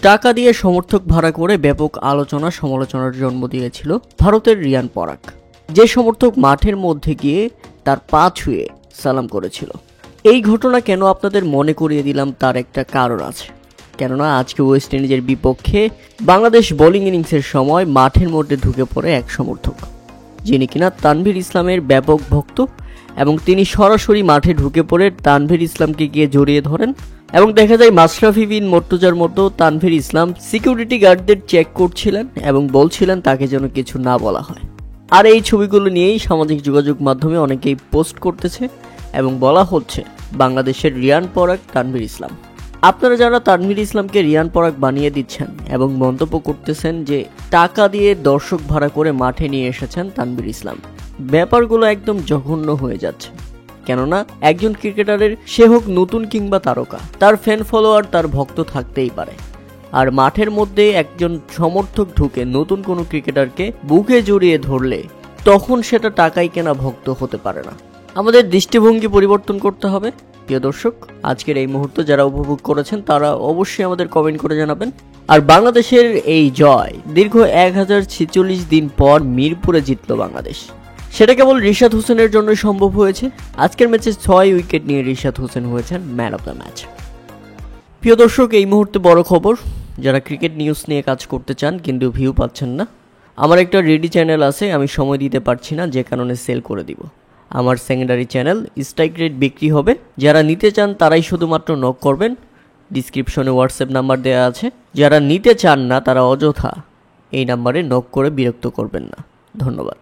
টাকা দিয়ে সমর্থক ভাড়া করে ব্যাপক আলোচনা সমালোচনার জন্ম দিয়েছিল ভারতের রিয়ান পরাগ, যে সমর্থক মাঠের মধ্যে গিয়ে তার পা ছুঁয়ে সালাম করেছিল। এই ঘটনা কেন আপনাদের মনে করিয়ে দিলাম তার একটা কারণ আছে। কেননা আজকে ওয়েস্ট ইন্ডিজের বিপক্ষে বাংলাদেশ বোলিং ইনিংসের সময় মাঠের মধ্যে ঢুকে পড়ে এক সমর্থক, যিনি কিনা তানভীর ইসলামের ব্যাপক ভক্ত, এবং তিনি সরাসরি মাঠে ঢুকে পড়ে তানভীর ইসলামকে গিয়ে জড়িয়ে ধরেন এবং দেখা যায় মাশরাফি বিন মর্তুজার মতো তানভীর ইসলাম সিকিউরিটি গার্ডদের চেক করছিলেন এবং বলছিলেন তাকে যেন কিছু না বলা হয়। আর এই ছবিগুলো নিয়েই সামাজিক যোগাযোগ মাধ্যমে অনেকেই পোস্ট করতেছে এবং বলা হচ্ছে বাংলাদেশের রিয়ান পরাগ তানভীর ইসলাম। আপনারা যারা তানভীর ইসলামকে রিয়ান পরাগ বানিয়ে দিচ্ছেন এবং মন্তব্য করতেছেন যে টাকা দিয়ে দর্শক ভাড়া করে মাঠে নিয়ে এসেছেন তানভীর ইসলাম, ব্যাপারগুলো একদম জঘন্য হয়ে যাচ্ছে। কেননা একজন ক্রিকেটারের, সে হোক নতুন কিংবা তারকা, তার ফ্যান ফলোয়ার, তার ভক্ত থাকতেই পারে। আর মাঠের মধ্যে একজন সমর্থক ঢুকে নতুন কোনো ক্রিকেটারকে বুকে জড়িয়ে ধরলে তখন সেটা টাকায় কেনা ভক্ত হতে পারে না। আমাদের দৃষ্টিভঙ্গি পরিবর্তন করতে হবে। প্রিয় দর্শক, আজকের এই মুহূর্ত যারা উপভোগ করেছেন তারা অবশ্যই আমাদের কমেন্ট করে জানাবেন। আর বাংলাদেশের এই জয় দীর্ঘ 1046 দিন পর মিরপুরে জিতল বাংলাদেশ, সেটা কেবল রিশাদ হোসেনের জন্য সম্ভব হয়েছে। আজকের ম্যাচে 6 উইকেট নিয়ে রিশাদ হোসেন হয়েছেন ম্যান অফ দ্য ম্যাচ। প্রিয় দর্শক, এই মুহূর্তে বড় খবর, যারা ক্রিকেট নিউজ নিয়ে কাজ করতে চান কিন্তু ভিউ পাচ্ছেন না, আমার একটা রেডি চ্যানেল আছে, আমি সময় দিতে পারছি না, যে কারণে সেল করে দিব। আমার সেকেন্ডারি চ্যানেল স্ট্রাইক রেট বিক্রি হবে, যারা নিতে চান তারাই শুধুমাত্র নক করবেন। ডিসক্রিপশনে হোয়াটসঅ্যাপ নাম্বার দেওয়া আছে, যারা নিতে চান না তারা অযথা এই নাম্বারে নক করে বিরক্ত করবেন না। ধন্যবাদ।